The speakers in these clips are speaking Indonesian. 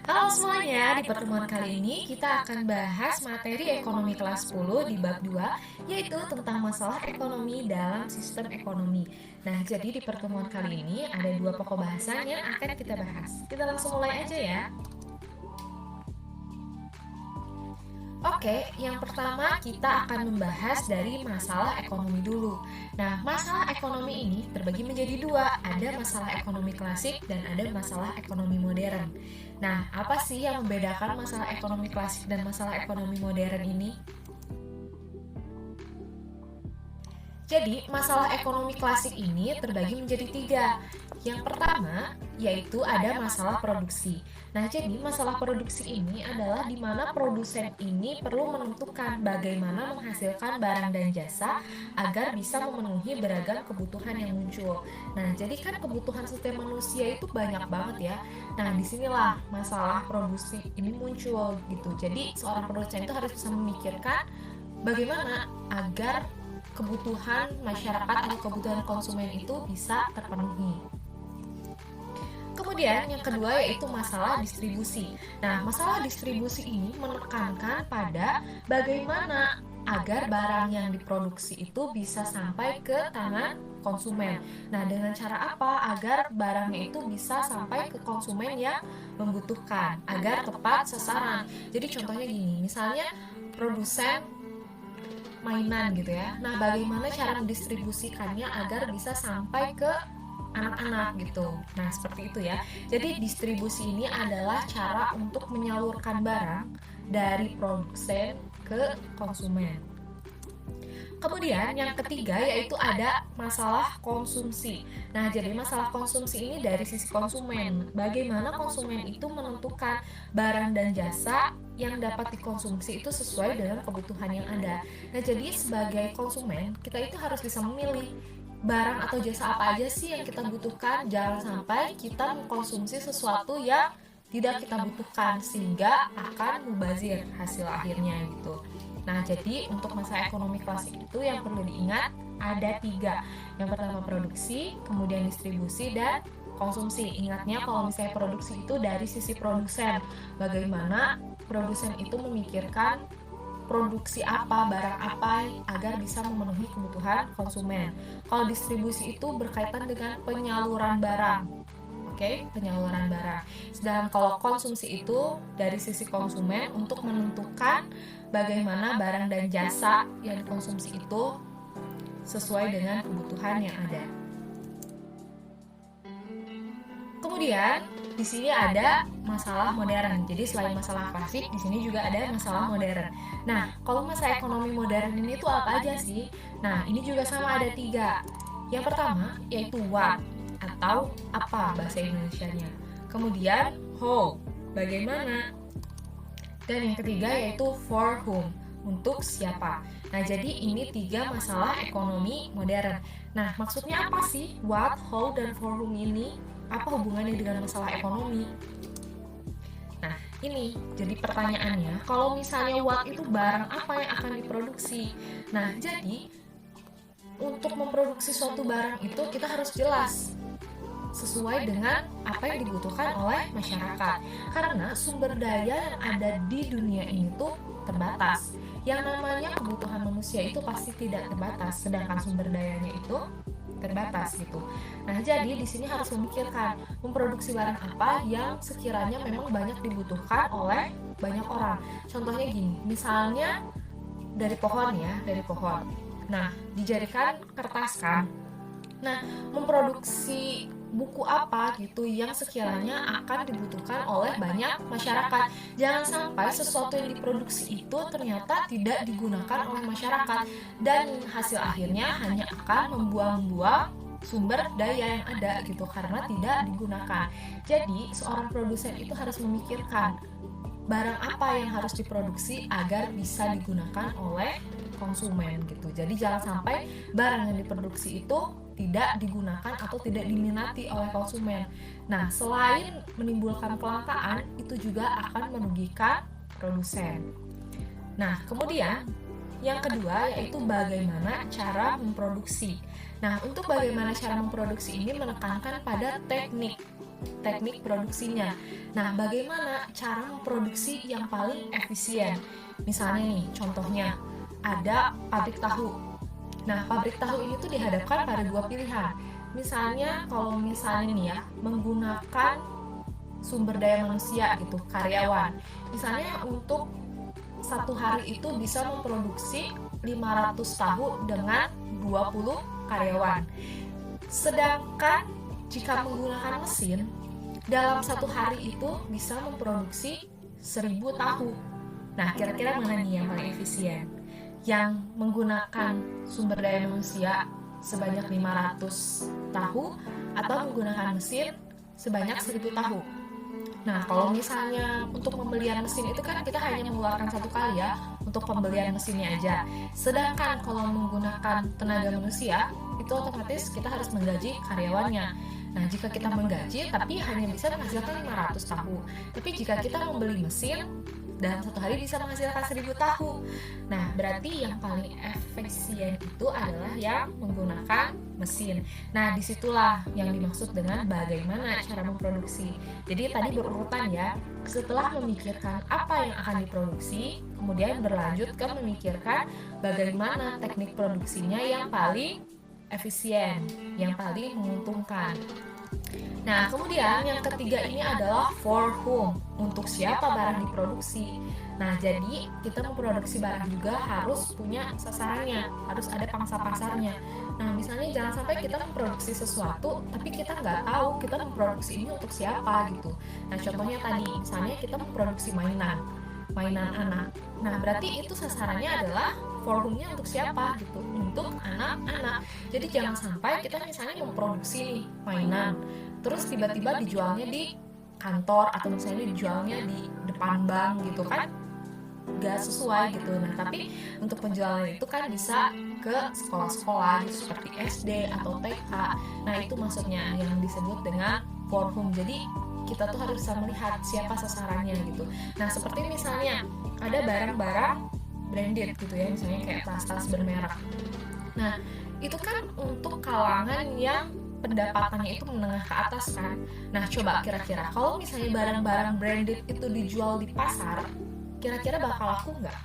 Halo semuanya, di pertemuan kali ini kita akan bahas materi ekonomi kelas 10 di bab 2, yaitu tentang masalah ekonomi dalam sistem ekonomi. Nah, jadi di pertemuan kali ini ada dua pokok bahasan yang akan kita bahas. Kita langsung mulai aja ya. Oke, yang pertama kita akan membahas dari masalah ekonomi dulu. Nah, masalah ekonomi ini terbagi menjadi dua, ada masalah ekonomi klasik dan ada masalah ekonomi modern. Nah, apa sih yang membedakan masalah ekonomi klasik dan masalah ekonomi modern ini? Jadi, masalah ekonomi klasik ini terbagi menjadi tiga. Yang pertama, yaitu ada masalah produksi. Nah, jadi masalah produksi ini adalah di mana produsen ini perlu menentukan bagaimana menghasilkan barang dan jasa agar bisa memenuhi beragam kebutuhan yang muncul. Nah, jadi kan kebutuhan setiap manusia itu banyak banget ya. Nah, disinilah masalah produksi ini muncul gitu. Jadi, seorang produsen itu harus bisa memikirkan bagaimana agar kebutuhan masyarakat atau kebutuhan konsumen itu bisa terpenuhi. Kemudian yang kedua yaitu masalah distribusi. Nah, masalah distribusi ini menekankan pada bagaimana agar barang yang diproduksi itu bisa sampai ke tangan konsumen. Nah, dengan cara apa agar barangnya itu bisa sampai ke konsumen yang membutuhkan agar tepat sasaran. Jadi contohnya gini, misalnya produsen mainan gitu ya. Nah, bagaimana cara mendistribusikannya agar bisa sampai ke anak-anak gitu. Nah, seperti itu ya. Jadi distribusi ini adalah cara untuk menyalurkan barang dari produsen ke konsumen. Kemudian yang ketiga yaitu ada masalah konsumsi. Nah, jadi masalah konsumsi ini dari sisi konsumen. Bagaimana konsumen itu menentukan barang dan jasa yang dapat dikonsumsi itu sesuai dengan kebutuhan yang ada. Nah, jadi sebagai konsumen, kita itu harus bisa memilih barang atau jasa apa aja sih yang kita butuhkan. Jangan sampai kita mengkonsumsi sesuatu yang tidak kita butuhkan sehingga akan mubazir hasil akhirnya gitu. Nah, jadi untuk masalah ekonomi klasik itu yang perlu diingat ada tiga. Yang pertama produksi, kemudian distribusi, dan konsumsi. Ingatnya kalau misalnya produksi itu dari sisi produsen. Bagaimana produsen itu memikirkan produksi apa, barang apa agar bisa memenuhi kebutuhan konsumen. Kalau distribusi itu berkaitan dengan penyaluran barang. Oke, penyaluran barang. Sedangkan kalau konsumsi itu dari sisi konsumen untuk menentukan bagaimana barang dan jasa yang dikonsumsi itu sesuai dengan kebutuhan yang ada. Kemudian di sini ada masalah modern. Jadi selain masalah klasik, di sini juga ada masalah modern. Nah, kalau masalah ekonomi modern ini tuh apa aja sih? Nah, ini juga sama ada tiga. Yang pertama yaitu what atau apa bahasa Indonesianya. Kemudian how, bagaimana. Dan yang ketiga yaitu for whom, untuk siapa. Nah, jadi ini tiga masalah ekonomi modern. Nah, maksudnya apa sih what, how, dan for whom ini? Apa hubungannya dengan masalah ekonomi? Nah, ini jadi pertanyaannya, kalau misalnya what itu barang apa yang akan diproduksi. Nah, jadi untuk memproduksi suatu barang itu kita harus jelas sesuai dengan apa yang dibutuhkan oleh masyarakat. Karena sumber daya yang ada di dunia ini tuh terbatas. Yang namanya kebutuhan manusia itu pasti tidak terbatas, sedangkan sumber dayanya itu terbatas gitu. Nah, jadi di sini harus memikirkan memproduksi barang apa yang sekiranya memang banyak dibutuhkan oleh banyak orang. Contohnya gini, misalnya dari pohon ya, dari pohon. Nah, dijadikan kertas kan. Nah, memproduksi buku apa gitu yang sekiranya akan dibutuhkan oleh banyak masyarakat. Jangan sampai sesuatu yang diproduksi itu ternyata tidak digunakan oleh masyarakat dan hasil akhirnya hanya akan membuang-buang sumber daya yang ada gitu karena tidak digunakan. Jadi, seorang produsen itu harus memikirkan barang apa yang harus diproduksi agar bisa digunakan oleh konsumen gitu. Jadi jangan sampai barang yang diproduksi itu tidak digunakan atau tidak diminati oleh konsumen. Nah, selain menimbulkan kelangkaan, itu juga akan merugikan produsen. Nah, kemudian yang kedua yaitu bagaimana cara memproduksi. Nah, untuk bagaimana cara memproduksi ini menekankan pada teknik produksinya. Nah, bagaimana cara memproduksi yang paling efisien? Misalnya nih, contohnya ada pabrik tahu. Nah, pabrik tahu ini tuh dihadapkan pada dua pilihan. Misalnya, kalau misalnya nih ya, menggunakan sumber daya manusia gitu, karyawan. Misalnya untuk satu hari itu bisa memproduksi 500 tahu dengan 20 karyawan. Sedangkan jika menggunakan mesin, dalam satu hari itu bisa memproduksi 1000 tahu. Nah, kira-kira mana nih yang paling efisien? Yang menggunakan sumber daya manusia sebanyak 500 tahu atau menggunakan mesin sebanyak 1000 tahu? Nah, kalau misalnya untuk pembelian mesin itu kan kita hanya mengeluarkan satu kali ya untuk pembelian mesinnya aja. Sedangkan kalau menggunakan tenaga manusia, itu otomatis kita harus menggaji karyawannya. Nah, jika kita menggaji tapi hanya bisa menghasilkan 500 tahu. Tapi jika kita membeli mesin, dalam satu hari bisa menghasilkan 1000 tahu. Nah, berarti yang paling efisien itu adalah yang menggunakan mesin. Nah, disitulah yang dimaksud dengan bagaimana cara memproduksi. Jadi tadi berurutan ya. Setelah memikirkan apa yang akan diproduksi, kemudian berlanjut ke memikirkan bagaimana teknik produksinya yang paling efisien, yang paling menguntungkan. Nah, kemudian yang ketiga ini adalah for whom, untuk siapa barang diproduksi. Nah, jadi kita memproduksi barang juga harus punya sasarannya, harus ada pangsa pasarnya. Nah, misalnya jangan sampai kita memproduksi sesuatu, tapi kita nggak tahu kita memproduksi ini untuk siapa gitu. Nah, contohnya tadi, misalnya kita memproduksi mainan anak. Nah, berarti itu sasarannya adalah forumnya untuk siapa gitu, untuk anak-anak. Jadi jangan sampai kita misalnya memproduksi nih mainan, terus tiba-tiba dijualnya di kantor atau misalnya dijualnya di depan bank gitu kan, gak sesuai gitu. Nah, tapi untuk penjualan itu kan bisa ke sekolah-sekolah gitu, seperti SD atau TK. Nah, itu maksudnya yang disebut dengan forum. Jadi kita tuh harus bisa melihat siapa sasarannya gitu. Nah, seperti misalnya ada barang-barang branded gitu ya, misalnya kayak tas-tas bermerek. Nah, itu kan untuk kalangan yang pendapatannya itu menengah ke atas kan. Nah, coba kira-kira kalau misalnya barang-barang branded itu dijual di pasar, kira-kira bakal laku nggak?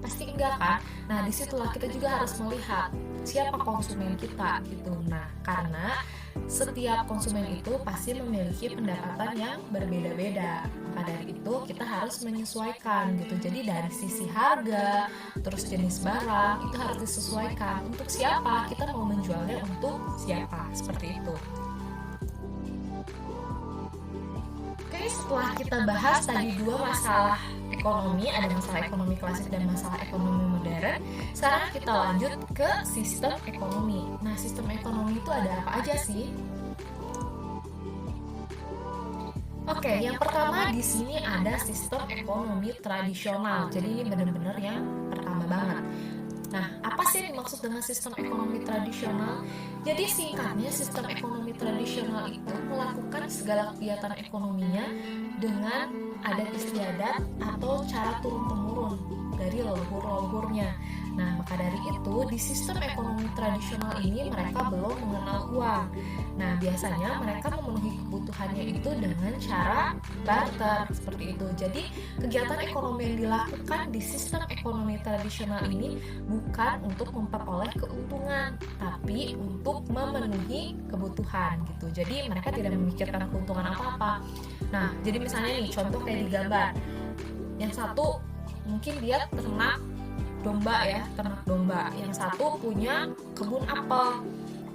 Pasti enggak kan? Nah, disitulah kita juga harus melihat siapa konsumen kita gitu. Nah, karena setiap konsumen itu pasti memiliki pendapatan yang berbeda-beda. Maka dari itu kita harus menyesuaikan gitu. Jadi dari sisi harga, terus jenis barang itu harus disesuaikan. Untuk siapa kita mau menjualnya, untuk siapa, seperti itu. Oke, setelah kita bahas tadi dua masalah ekonomi, ada masalah ekonomi klasik dan masalah ekonomi modern, sekarang kita lanjut ke sistem ekonomi. Nah, sistem ekonomi itu ada apa aja sih? Oke, yang pertama di sini ada sistem ekonomi tradisional. Jadi ini benar-benar yang pertama banget. Nah, apa sih yang dimaksud dengan sistem ekonomi tradisional? Jadi singkatnya, sistem ekonomi tradisional itu melakukan segala kegiatan ekonominya dengan adat istiadat atau cara turun-temurun dari leluhur-leluhurnya. Nah, maka dari itu di sistem ekonomi tradisional ini mereka belum mengenal uang. Nah, biasanya mereka memenuhi kebutuhannya itu dengan cara barter seperti itu. Jadi, kegiatan ekonomi yang dilakukan di sistem ekonomi tradisional ini bukan untuk memperoleh keuntungan, tapi untuk memenuhi kebutuhan gitu. Jadi, mereka tidak memikirkan keuntungan apa-apa. Nah, jadi misalnya nih, contoh kayak di gambar. Yang satu mungkin dia ternak domba ya, ternak domba. Yang satu punya kebun apel.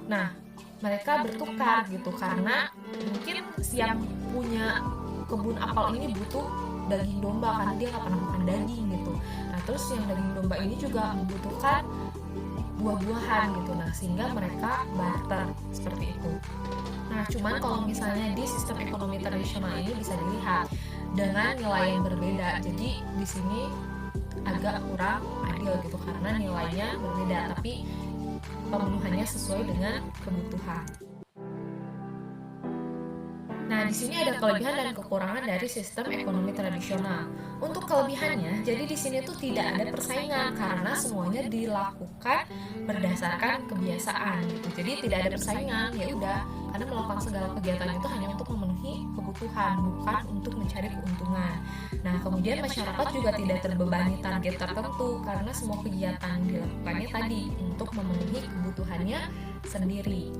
Nah, mereka bertukar gitu karena mungkin yang punya kebun apel ini butuh daging domba karena dia nggak pernah makan daging gitu. Nah, terus yang daging domba ini juga membutuhkan buah-buahan gitu. Nah, sehingga mereka barter seperti itu. Nah, cuman kalau misalnya di sistem ekonomi tradisional ini bisa dilihat dengan nilai yang berbeda. Jadi di sini agak kurang adil gitu karena nilainya berbeda, tapi pemenuhannya sesuai dengan kebutuhan. Nah, di sini ada kelebihan dan kekurangan dari sistem ekonomi tradisional. Untuk kelebihannya, jadi di sini tuh tidak ada persaingan karena semuanya dilakukan berdasarkan kebiasaan gitu. Jadi tidak ada persaingan, ya udah, karena melakukan segala kegiatan itu hanya untuk memenuhi kebutuhan, bukan untuk mencari keuntungan. Nah, kemudian masyarakat juga tidak terbebani target tertentu karena semua kegiatan yang dilakukannya tadi untuk memenuhi kebutuhannya sendiri.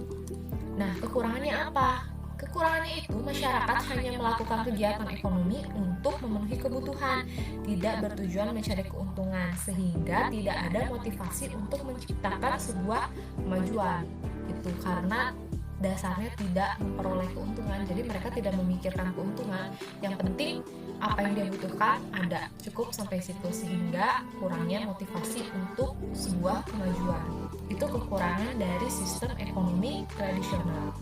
Nah, kekurangannya apa? Kekurangannya itu masyarakat hanya melakukan kegiatan ekonomi untuk memenuhi kebutuhan, tidak bertujuan mencari keuntungan, sehingga tidak ada motivasi untuk menciptakan sebuah kemajuan. Itu karena dasarnya tidak memperoleh keuntungan, jadi mereka tidak memikirkan keuntungan. Yang penting apa yang dia butuhkan ada, cukup sampai situ, sehingga kurangnya motivasi untuk sebuah kemajuan. Itu kekurangan dari sistem ekonomi tradisional.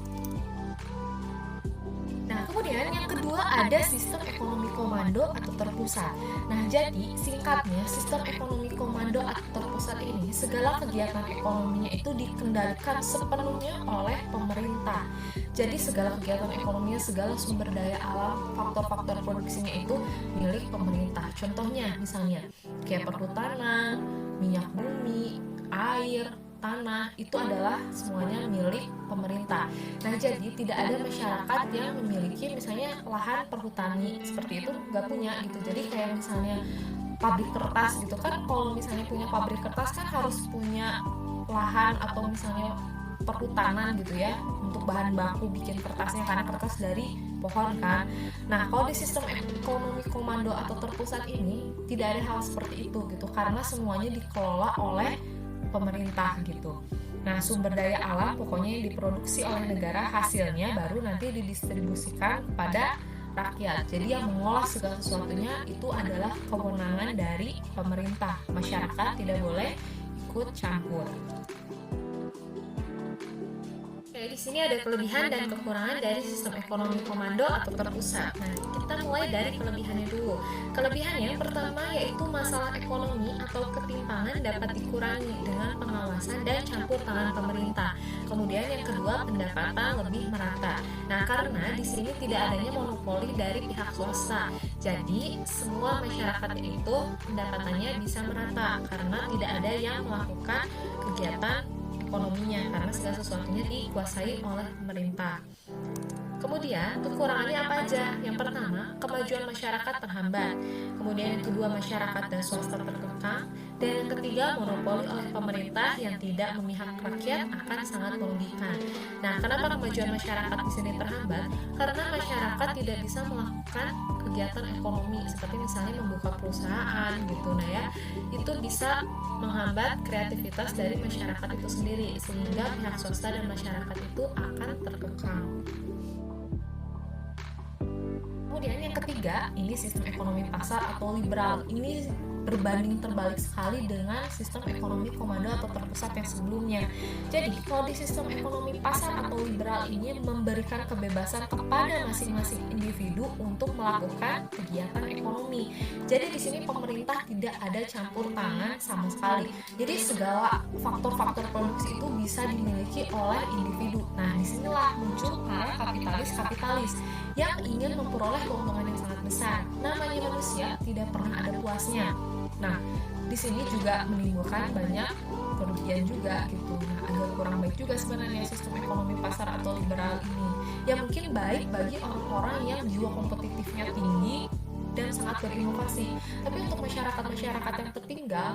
Nah, kemudian yang kedua ada sistem ekonomi komando atau terpusat. Nah, jadi singkatnya sistem ekonomi komando atau terpusat ini segala kegiatan ekonominya itu dikendalikan sepenuhnya oleh pemerintah. Jadi segala kegiatan ekonominya, segala sumber daya alam, faktor-faktor produksinya itu milik pemerintah. Contohnya misalnya kayak perhutanan, minyak bumi, air, tanah, itu adalah semuanya milik pemerintah. Nah, jadi tidak ada masyarakat yang memiliki misalnya lahan perhutani seperti itu, nggak punya gitu. Jadi kayak misalnya pabrik kertas gitu kan, kalau misalnya punya pabrik kertas kan harus punya lahan atau misalnya perhutanan gitu ya untuk bahan baku bikin kertasnya, karena kertas dari pohon kan. Nah, kalau di sistem ekonomi komando atau terpusat ini tidak ada hal seperti itu gitu, karena semuanya dikelola oleh pemerintah gitu. Nah, sumber daya alam pokoknya yang diproduksi oleh negara, hasilnya baru nanti didistribusikan kepada rakyat. Jadi yang mengolah segala sesuatunya itu adalah kewenangan dari pemerintah. Masyarakat tidak boleh ikut campur. Oke, di sini ada kelebihan dan kekurangan dari sistem ekonomi komando atau terpusat. Nah, kita mulai dari kelebihannya dulu. Kelebihannya yang pertama yaitu masalah ekonomi atau ketimpangan dapat dikurangi dengan pengawasan dan campur tangan pemerintah. Kemudian yang kedua, pendapatan lebih merata. Nah, karena di sini tidak adanya monopoli dari pihak swasta. Jadi, semua masyarakatnya itu pendapatannya bisa merata karena tidak ada yang melakukan kegiatan ekonominya, karena segala sesuatunya dikuasai oleh pemerintah. Kemudian kekurangannya apa aja? Yang pertama, kemajuan masyarakat terhambat. Kemudian yang kedua, masyarakat dan swasta terkekang. Dan yang ketiga, monopoli oleh pemerintah yang tidak memihak rakyat akan sangat merugikan. Nah, kenapa kemajuan masyarakat di sini terhambat? Karena masyarakat tidak bisa melakukan kegiatan ekonomi seperti misalnya membuka perusahaan gitu. Nah ya, itu bisa menghambat kreativitas dari masyarakat itu sendiri, sehingga pihak swasta dan masyarakat itu akan terkekang. Kemudian yang ketiga, ini sistem ekonomi pasar atau liberal. Ini berbanding terbalik sekali dengan sistem ekonomi komando atau terpusat yang sebelumnya. Jadi, kalau di sistem ekonomi pasar atau liberal ini memberikan kebebasan kepada masing-masing individu untuk melakukan kegiatan ekonomi. Jadi di sini pemerintah tidak ada campur tangan sama sekali. Jadi segala faktor-faktor produksi itu bisa dimiliki oleh individu. Nah, disinilah muncul para kapitalis yang ingin memperoleh keuntungan yang sangat besar. Namanya manusia tidak pernah ada puasnya. Nah, di sini juga menimbulkan banyak kerugian juga gitu. Nah, agak kurang baik juga sebenarnya sistem ekonomi pasar atau liberal ini. Ya mungkin baik bagi orang-orang yang jiwa kompetitifnya tinggi dan sangat berinovasi. Tapi untuk masyarakat-masyarakat yang tertinggal,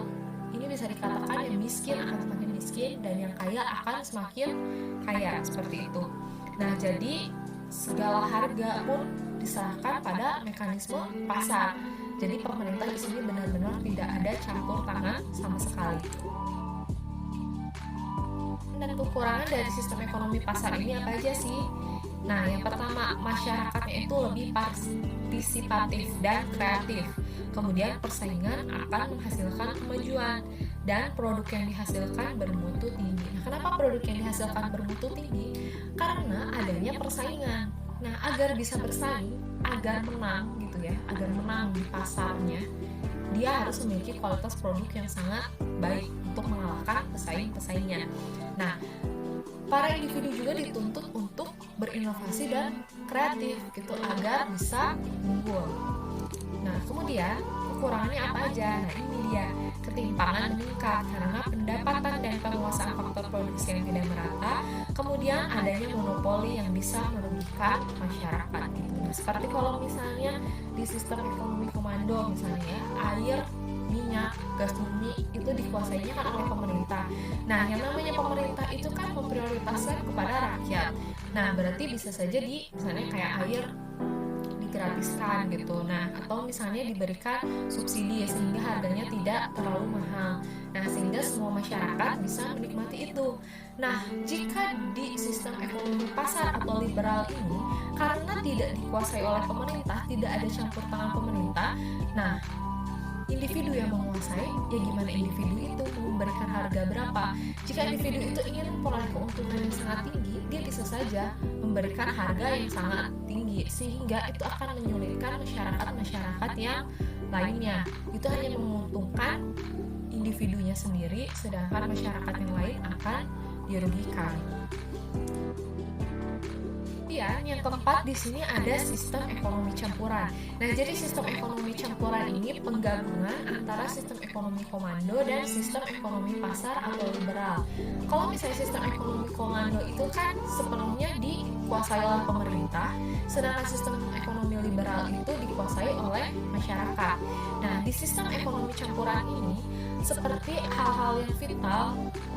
ini bisa dikatakan yang miskin akan semakin miskin dan yang kaya akan semakin kaya, seperti itu. Nah, jadi segala harga pun diserahkan pada mekanisme pasar. Jadi pemerintah di sini benar-benar tidak ada campur tangan sama sekali. Dan kekurangan dari sistem ekonomi pasar ini apa aja sih? Nah, yang pertama, masyarakatnya itu lebih partisipatif dan kreatif. Kemudian persaingan akan menghasilkan kemajuan dan produk yang dihasilkan bermutu tinggi. Nah, kenapa produk yang dihasilkan bermutu tinggi? Karena adanya persaingan. Nah, agar bisa bersaing, agar menang gitu ya, agar menang di pasarnya, dia harus memiliki kualitas produk yang sangat baik untuk mengalahkan pesaing-pesaingnya. Nah, para individu juga dituntut untuk berinovasi dan kreatif gitu agar bisa unggul. Nah, kemudian kekurangannya apa aja? Nah, ini dia. Ketimpangan meningkat karena pendapatan dan penguasaan faktor produksi yang tidak merata, kemudian adanya monopoli yang bisa merugikan masyarakat gitu. Nah, seperti kalau misalnya di sistem ekonomi komando misalnya ya, air, minyak, gas bumi itu dikuasainya kan oleh pemerintah. Nah, yang namanya pemerintah itu kan memprioritaskan kepada rakyat. Nah, berarti bisa saja di misalnya kayak air digratiskan gitu. Nah, atau misalnya diberikan subsidi sehingga harganya tidak terlalu mahal. Nah, sehingga semua masyarakat bisa menikmati itu. Nah, jika di sistem ekonomi pasar atau liberal ini karena tidak dikuasai oleh pemerintah, tidak ada campur tangan pemerintah. Nah, individu yang menguasai, ya gimana individu itu memberikan harga berapa. Jika individu itu ingin memperoleh keuntungan yang sangat tinggi, dia bisa saja memberikan harga yang sangat tinggi, sehingga itu akan menyulitkan masyarakat-masyarakat yang lainnya. Itu hanya menguntungkan individunya sendiri, sedangkan masyarakat yang lain akan dirugikan. Kemudian yang keempat di sini ada sistem ekonomi campuran. Nah, jadi sistem ekonomi campuran ini penggabungan antara sistem ekonomi komando dan sistem ekonomi pasar atau liberal. Kalau misalnya sistem ekonomi komando itu kan sepenuhnya dikuasai oleh pemerintah, sedangkan sistem ekonomi liberal itu dikuasai oleh masyarakat. Nah, di sistem ekonomi campuran ini seperti hal-hal yang vital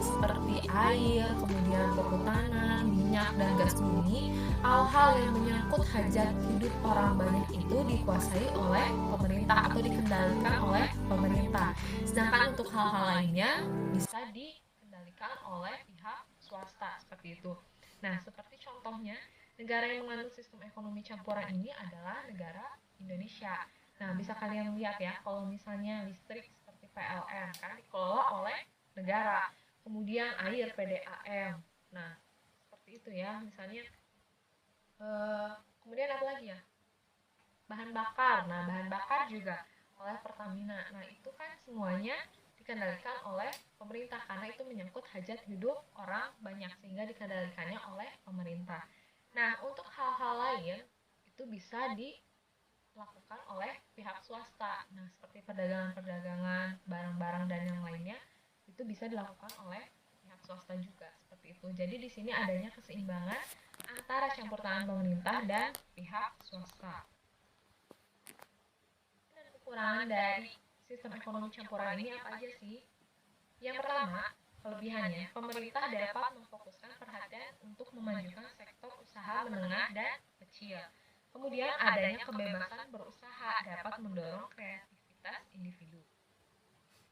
seperti air, kemudian kehutanan, minyak, dan gas bumi, hal-hal yang menyangkut hajat hidup orang banyak itu dikuasai oleh pemerintah atau dikendalikan oleh pemerintah. Sedangkan untuk hal-hal lainnya bisa dikendalikan oleh pihak swasta seperti itu. Nah, seperti contohnya, negara yang mengandung sistem ekonomi campuran ini adalah negara Indonesia. Nah, bisa kalian lihat ya, kalau misalnya listrik seperti PLN kan dikelola oleh negara. Kemudian air PDAM. Nah, seperti itu ya. Misalnya kemudian apa lagi ya? Bahan bakar. Nah, bahan bakar juga oleh Pertamina. Nah, itu kan semuanya dikendalikan oleh pemerintah karena itu menyangkut hajat hidup orang banyak sehingga dikendalikannya oleh pemerintah. Nah, untuk hal-hal lain itu bisa dilakukan oleh pihak swasta. Nah, seperti perdagangan-perdagangan, barang-barang dan yang lainnya itu bisa dilakukan oleh pihak swasta juga seperti itu. Jadi di sini adanya keseimbangan antara campur tangan pemerintah dan pihak swasta. Dan kekurangan dari sistem ekonomi campuran ini apa aja sih? Yang pertama, kelebihannya, pemerintah dapat memfokuskan perhatian untuk memajukan sektor usaha menengah dan kecil. Kemudian adanya kebebasan berusaha dapat mendorong kreativitas individu.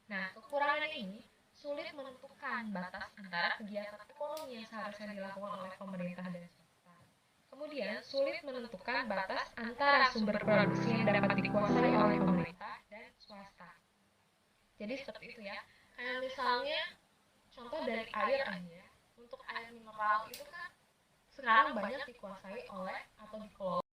Nah, kekurangan ini sulit menentukan batas antara kegiatan ekonomi yang seharusnya dilakukan oleh pemerintah dan swasta. Kemudian, sulit menentukan batas antara sumber produksi yang dapat dikuasai oleh pemerintah dan swasta. Jadi seperti itu ya. Kayak misalnya contoh dari air aja. Untuk air mineral itu kan sekarang banyak dikuasai oleh atau dikelola